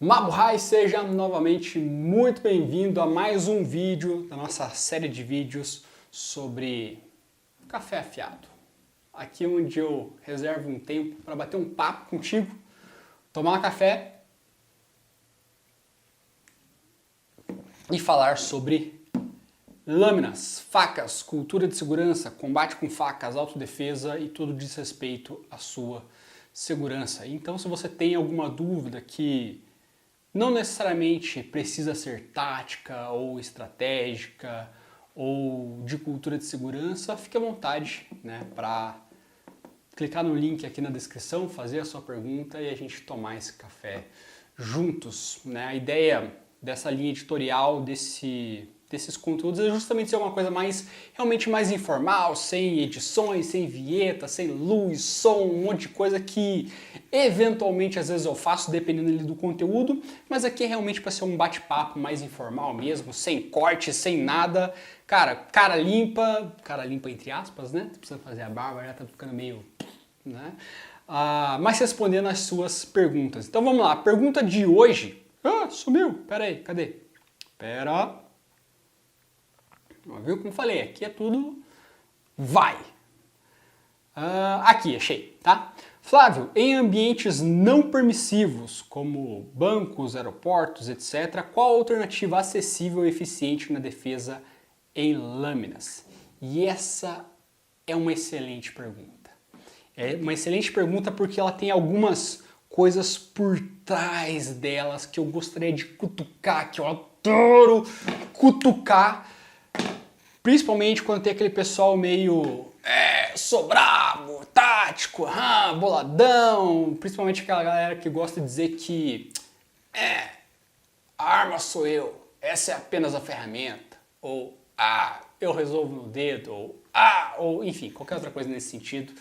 Mabuhay, seja novamente muito bem-vindo a mais um vídeo da nossa série de vídeos sobre café afiado. Aqui onde eu reservo um tempo para bater um papo contigo, tomar um café e falar sobre lâminas, facas, cultura de segurança, combate com facas, autodefesa e tudo diz respeito à sua segurança. Então, se você tem alguma dúvida que não necessariamente precisa ser tática ou estratégica ou de cultura de segurança, fique à vontade, né, para clicar no link aqui na descrição, fazer a sua pergunta e a gente tomar esse café juntos, né? A ideia dessa linha editorial, desses conteúdos é justamente ser uma coisa realmente mais informal, sem edições, sem vinheta, sem luz, som, um monte de coisa que eventualmente às vezes eu faço dependendo ali do conteúdo, mas aqui é realmente para ser um bate-papo mais informal mesmo, sem corte, sem nada, cara limpa entre aspas, né? Precisa fazer a barba, já tá ficando meio, né? Mas respondendo as suas perguntas. Então vamos lá, a pergunta de hoje. Sumiu, pera aí, cadê? Viu como falei, aqui é tudo vai. Aqui, achei, tá? Flávio, em ambientes não permissivos, como bancos, aeroportos, etc., qual a alternativa acessível e eficiente na defesa em lâminas? E essa é uma excelente pergunta. É uma excelente pergunta porque ela tem algumas coisas por trás delas que eu gostaria de cutucar, que eu adoro cutucar, principalmente quando tem aquele pessoal meio sou brabo, tático, boladão, principalmente aquela galera que gosta de dizer que a arma sou eu, essa é apenas a ferramenta, ou eu resolvo no dedo, ou enfim, qualquer outra coisa nesse sentido.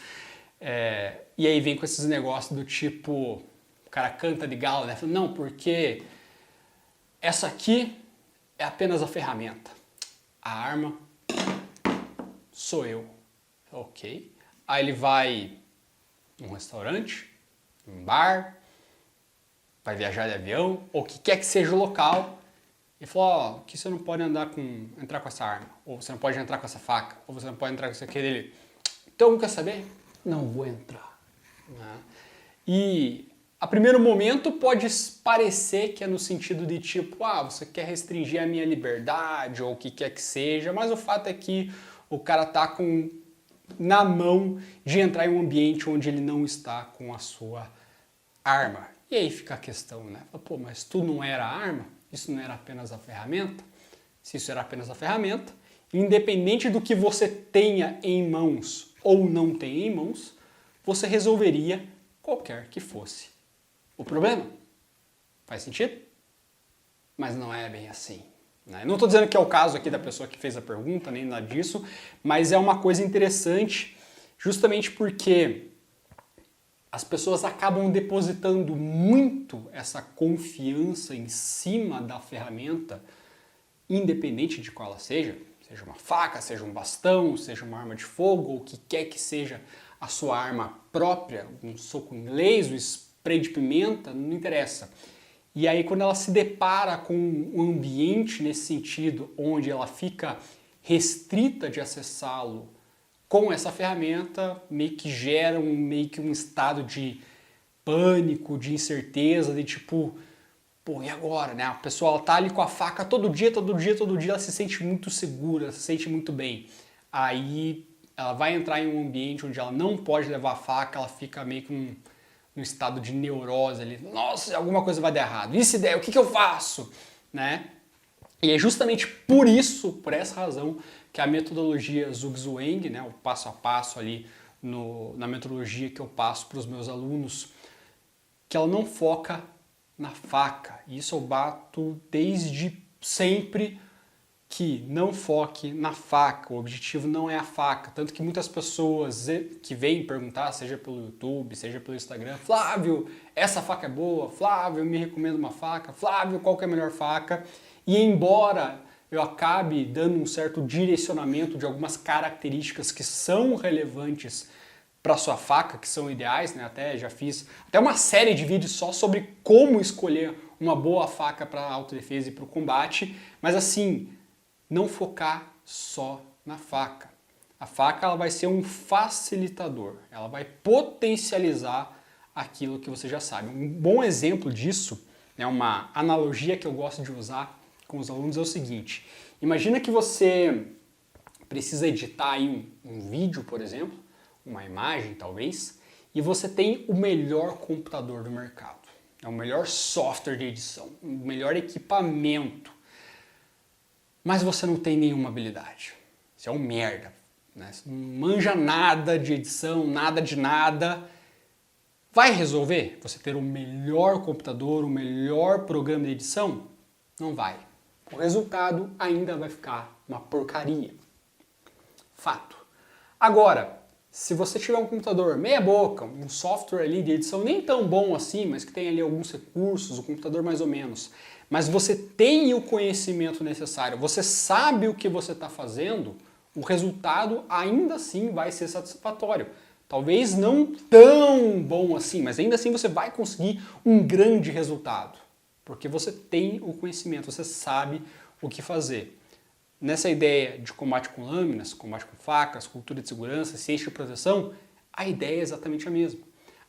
E aí vem com esses negócios do tipo, o cara canta de galo, né? Não, porque essa aqui é apenas a ferramenta, a arma sou eu. Ok. Aí ele vai num restaurante, num bar, vai viajar de avião, ou o que quer que seja o local, e fala, que você não pode entrar com essa arma, ou você não pode entrar com essa faca, ou você não pode entrar com isso aqui. Ele, então quer saber? Não vou entrar. E a primeiro momento pode parecer que é no sentido de tipo, você quer restringir a minha liberdade, ou o que quer que seja, mas o fato é que o cara tá na mão de entrar em um ambiente onde ele não está com a sua arma. E aí fica a questão, né? Pô, mas tu não era a arma? Isso não era apenas a ferramenta? Se isso era apenas a ferramenta, independente do que você tenha em mãos ou não tenha em mãos, você resolveria qualquer que fosse o problema. Faz sentido? Mas não é bem assim. Não estou dizendo que é o caso aqui da pessoa que fez a pergunta, nem nada disso, mas é uma coisa interessante justamente porque as pessoas acabam depositando muito essa confiança em cima da ferramenta, independente de qual ela seja uma faca, seja um bastão, seja uma arma de fogo, ou o que quer que seja a sua arma própria, um soco inglês, um spray de pimenta, não interessa. E aí quando ela se depara com um ambiente nesse sentido, onde ela fica restrita de acessá-lo com essa ferramenta, meio que gera meio que um estado de pânico, de incerteza, de tipo, pô, e agora, né? A pessoa ela tá ali com a faca todo dia, ela se sente muito segura, se sente muito bem. Aí ela vai entrar em um ambiente onde ela não pode levar a faca, ela fica meio que num estado de neurose ali. Nossa, alguma coisa vai dar errado. E se der, o que eu faço? Né? E é justamente por isso, por essa razão, que a metodologia Zugzwang, né, o passo a passo ali na metodologia que eu passo para os meus alunos, que ela não foca na faca. Isso eu bato desde sempre, que não foque na faca, o objetivo não é a faca, tanto que muitas pessoas que vêm perguntar, seja pelo YouTube, seja pelo Instagram, Flávio, essa faca é boa, Flávio, eu me recomendo uma faca, Flávio, qual que é a melhor faca? E embora eu acabe dando um certo direcionamento de algumas características que são relevantes para sua faca, que são ideais, né? Já fiz uma série de vídeos só sobre como escolher uma boa faca para autodefesa e para o combate, mas assim, não focar só na faca. A faca ela vai ser um facilitador, ela vai potencializar aquilo que você já sabe. Um bom exemplo disso, né, uma analogia que eu gosto de usar com os alunos é o seguinte: imagina que você precisa editar aí um vídeo, por exemplo, uma imagem talvez, e você tem o melhor computador do mercado, é o melhor software de edição, o melhor equipamento, mas você não tem nenhuma habilidade. Você é um merda, né? Você não manja nada de edição, nada de nada. Vai resolver você ter o melhor computador, o melhor programa de edição? Não vai. O resultado ainda vai ficar uma porcaria. Fato. Agora, se você tiver um computador meia boca, um software ali de edição nem tão bom assim, mas que tem ali alguns recursos, o computador mais ou menos, mas você tem o conhecimento necessário, você sabe o que você está fazendo, o resultado ainda assim vai ser satisfatório. Talvez não tão bom assim, mas ainda assim você vai conseguir um grande resultado, porque você tem o conhecimento, você sabe o que fazer. Nessa ideia de combate com lâminas, combate com facas, cultura de segurança, ciência de proteção, a ideia é exatamente a mesma.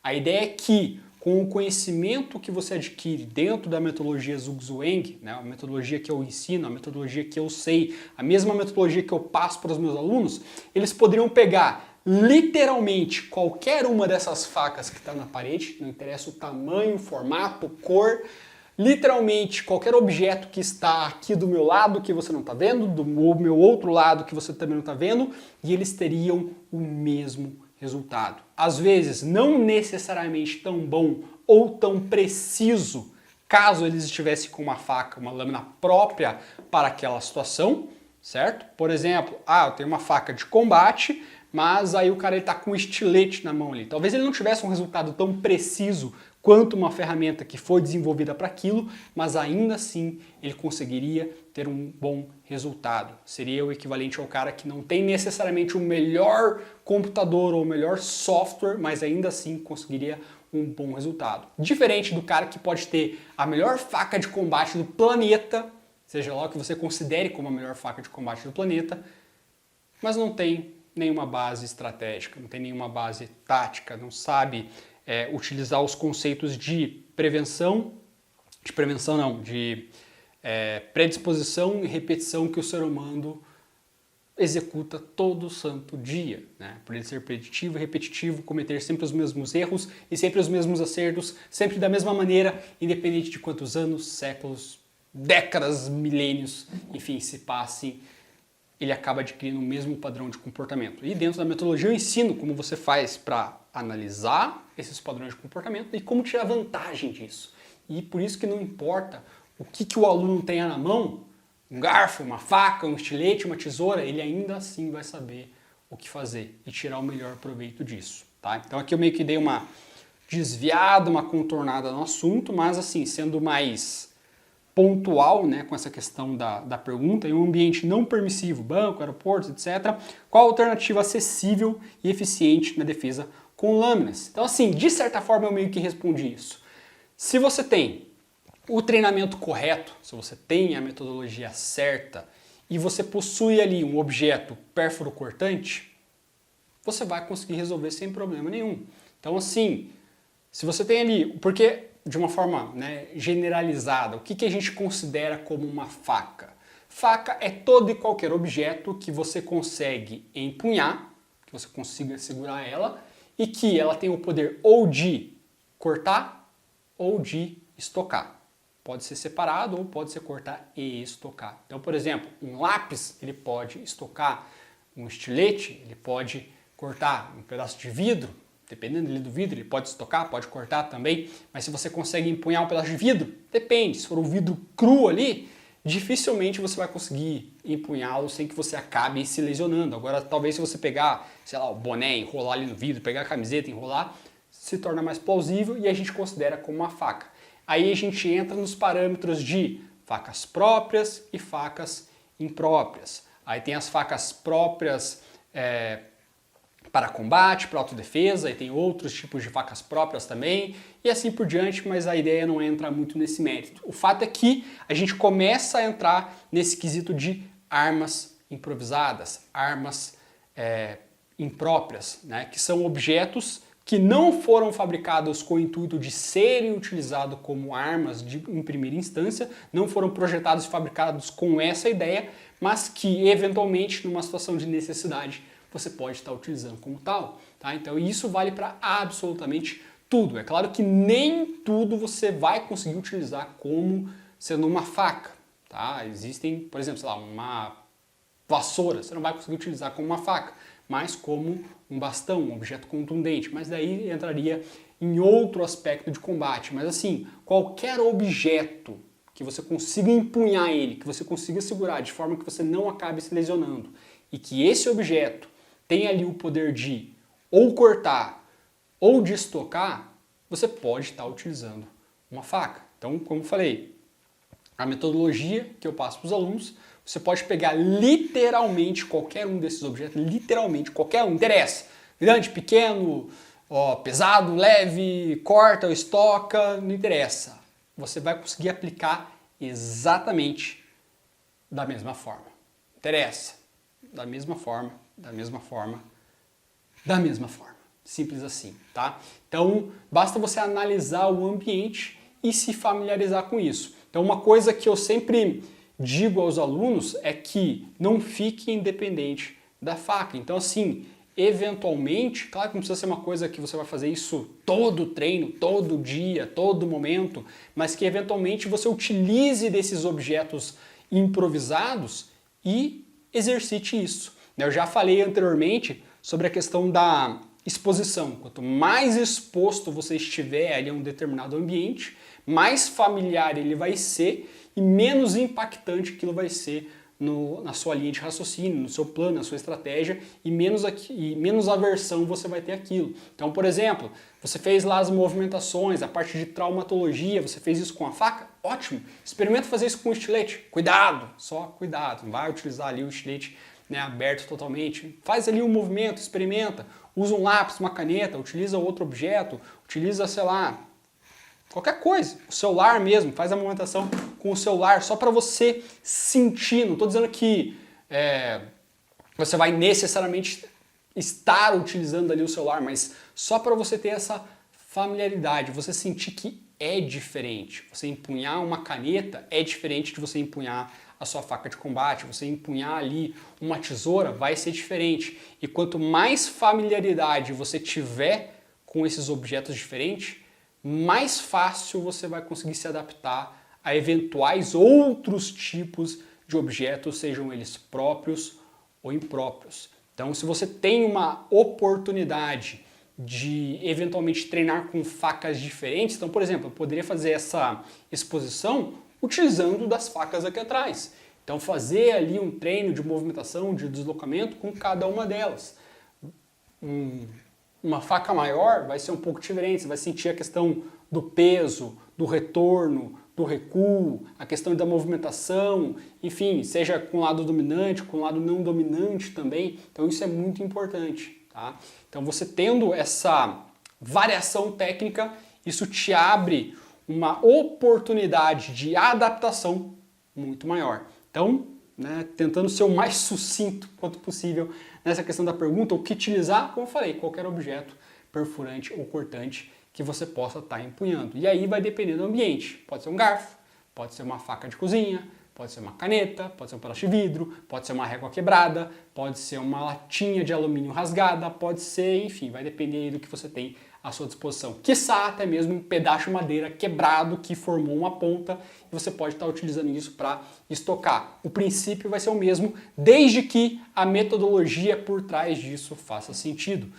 A ideia é que, com o conhecimento que você adquire dentro da metodologia Zugzwang, né, a metodologia que eu ensino, a metodologia que eu sei, a mesma metodologia que eu passo para os meus alunos, eles poderiam pegar literalmente qualquer uma dessas facas que está na parede, não interessa o tamanho, formato, cor, literalmente qualquer objeto que está aqui do meu lado que você não está vendo, do meu outro lado que você também não está vendo, e eles teriam o mesmo resultado. Às vezes, não necessariamente tão bom ou tão preciso, caso eles estivessem com uma faca, uma lâmina própria para aquela situação, certo? Por exemplo, eu tenho uma faca de combate, mas aí o cara está com um estilete na mão ali. Talvez ele não tivesse um resultado tão preciso quanto uma ferramenta que foi desenvolvida para aquilo, mas ainda assim ele conseguiria ter um bom resultado. Seria o equivalente ao cara que não tem necessariamente o melhor computador ou o melhor software, mas ainda assim conseguiria um bom resultado. Diferente do cara que pode ter a melhor faca de combate do planeta, seja lá o que você considere como a melhor faca de combate do planeta, mas não tem nenhuma base estratégica, não tem nenhuma base tática, não sabe utilizar os conceitos de predisposição e repetição que o ser humano executa todo santo dia, né? Por ele ser preditivo e repetitivo, cometer sempre os mesmos erros e sempre os mesmos acertos, sempre da mesma maneira, independente de quantos anos, séculos, décadas, milênios, enfim, se passem, ele acaba adquirindo o mesmo padrão de comportamento. E dentro da metodologia eu ensino como você faz para analisar esses padrões de comportamento e como tirar vantagem disso. E por isso que não importa o que o aluno tenha na mão, um garfo, uma faca, um estilete, uma tesoura, ele ainda assim vai saber o que fazer e tirar o melhor proveito disso. Tá? Então aqui eu meio que dei uma desviada, uma contornada no assunto, mas assim, sendo mais pontual, né, com essa questão da pergunta, em um ambiente não permissivo, banco, aeroportos, etc., qual a alternativa acessível e eficiente na defesa com lâminas? Então, assim, de certa forma eu meio que respondi isso. Se você tem o treinamento correto, se você tem a metodologia certa e você possui ali um objeto pérfuro cortante, você vai conseguir resolver sem problema nenhum. Então, assim, se você tem ali, porque de uma forma, né, generalizada, o que a gente considera como uma faca? Faca é todo e qualquer objeto que você consegue empunhar, que você consiga segurar ela e que ela tem o poder ou de cortar ou de estocar. Pode ser separado ou pode ser cortar e estocar. Então, por exemplo, um lápis ele pode estocar, um estilete ele pode cortar um pedaço de vidro. Dependendo do vidro, ele pode estocar, pode cortar também, mas se você consegue empunhar um pedaço de vidro, depende. Se for um vidro cru ali, dificilmente você vai conseguir empunhá-lo sem que você acabe se lesionando. Agora, talvez se você pegar, sei lá, o boné, enrolar ali no vidro, pegar a camiseta, enrolar, se torna mais plausível e a gente considera como uma faca. Aí a gente entra nos parâmetros de facas próprias e facas impróprias. Aí tem as facas próprias para combate, para autodefesa, e tem outros tipos de facas próprias também, e assim por diante, mas a ideia não é entrar muito nesse mérito. O fato é que a gente começa a entrar nesse quesito de armas improvisadas, armas impróprias, né, que são objetos que não foram fabricados com o intuito de serem utilizados como armas em primeira instância, não foram projetados e fabricados com essa ideia, mas que eventualmente, numa situação de necessidade, você pode estar utilizando como tal. Tá? Então isso vale para absolutamente tudo. É claro que nem tudo você vai conseguir utilizar como sendo uma faca. Tá? Existem, por exemplo, sei lá, uma vassoura, você não vai conseguir utilizar como uma faca, mas como um bastão, um objeto contundente. Mas daí entraria em outro aspecto de combate. Mas assim, qualquer objeto que você consiga empunhar ele, que você consiga segurar de forma que você não acabe se lesionando, e que esse objeto tem ali o poder de ou cortar ou de estocar, você pode estar utilizando uma faca. Então, como eu falei, a metodologia que eu passo para os alunos, você pode pegar literalmente qualquer um desses objetos, literalmente qualquer um, interessa. Grande, pequeno, pesado, leve, corta ou estoca, não interessa. Você vai conseguir aplicar exatamente da mesma forma. Interessa. Da mesma forma, da mesma forma, da mesma forma. Simples assim, tá? Então, basta você analisar o ambiente e se familiarizar com isso. Então, uma coisa que eu sempre digo aos alunos é que não fique independente da faca. Então, assim, eventualmente, claro que não precisa ser uma coisa que você vai fazer isso todo treino, todo dia, todo momento, mas que eventualmente você utilize desses objetos improvisados e exercite isso. Eu já falei anteriormente sobre a questão da exposição. Quanto mais exposto você estiver ali a um determinado ambiente, mais familiar ele vai ser e menos impactante aquilo vai ser na sua linha de raciocínio, no seu plano, na sua estratégia, e menos aversão você vai ter aquilo. Então, por exemplo, você fez lá as movimentações, a parte de traumatologia, você fez isso com a faca? Ótimo! Experimenta fazer isso com o estilete. Cuidado! Só cuidado, não vai utilizar ali o estilete, né, aberto totalmente. Faz ali um movimento, experimenta. Usa um lápis, uma caneta, utiliza outro objeto, utiliza, sei lá, qualquer coisa. O celular mesmo, faz a movimentação com o celular, só para você sentir. Não estou dizendo que você vai necessariamente estar utilizando ali o celular, mas só para você ter essa familiaridade, você sentir que é diferente. Você empunhar uma caneta é diferente de você empunhar a sua faca de combate, você empunhar ali uma tesoura vai ser diferente. E quanto mais familiaridade você tiver com esses objetos diferentes, mais fácil você vai conseguir se adaptar a eventuais outros tipos de objetos, sejam eles próprios ou impróprios. Então, se você tem uma oportunidade de eventualmente treinar com facas diferentes, então, por exemplo, eu poderia fazer essa exposição utilizando das facas aqui atrás. Então, fazer ali um treino de movimentação, de deslocamento com cada uma delas. Uma faca maior vai ser um pouco diferente, você vai sentir a questão do peso, do retorno, do recuo, a questão da movimentação, enfim, seja com o lado dominante, com o lado não dominante também. Então isso é muito importante. Tá? Então você tendo essa variação técnica, isso te abre uma oportunidade de adaptação muito maior. Então, né, tentando ser o mais sucinto quanto possível nessa questão da pergunta, o que utilizar, como eu falei, qualquer objeto perfurante ou cortante que você possa estar empunhando. E aí vai depender do ambiente. Pode ser um garfo, pode ser uma faca de cozinha, pode ser uma caneta, pode ser um pedaço de vidro, pode ser uma régua quebrada, pode ser uma latinha de alumínio rasgada, pode ser, enfim, vai depender aí do que você tem à sua disposição. Quiçá até mesmo um pedaço de madeira quebrado que formou uma ponta e você pode estar utilizando isso para estocar. O princípio vai ser o mesmo, desde que a metodologia por trás disso faça sentido.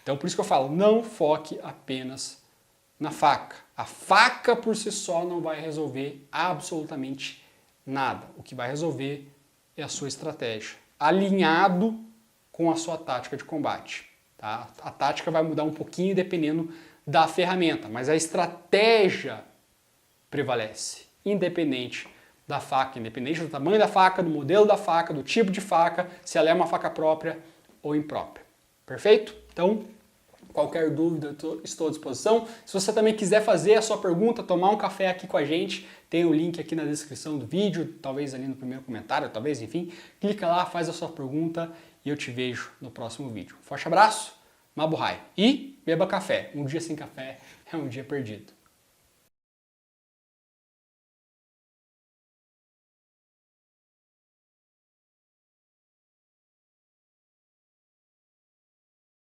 Então por isso que eu falo, não foque apenas na faca. A faca por si só não vai resolver absolutamente nada. O que vai resolver é a sua estratégia, alinhado com a sua tática de combate. Tá? A tática vai mudar um pouquinho dependendo da ferramenta, mas a estratégia prevalece, independente da faca, independente do tamanho da faca, do modelo da faca, do tipo de faca, se ela é uma faca própria ou imprópria. Perfeito? Então, qualquer dúvida, estou à disposição. Se você também quiser fazer a sua pergunta, tomar um café aqui com a gente, tem o link aqui na descrição do vídeo, talvez ali no primeiro comentário, talvez, enfim. Clica lá, faz a sua pergunta e eu te vejo no próximo vídeo. Forte abraço, Mabuhay. E beba café. Um dia sem café é um dia perdido.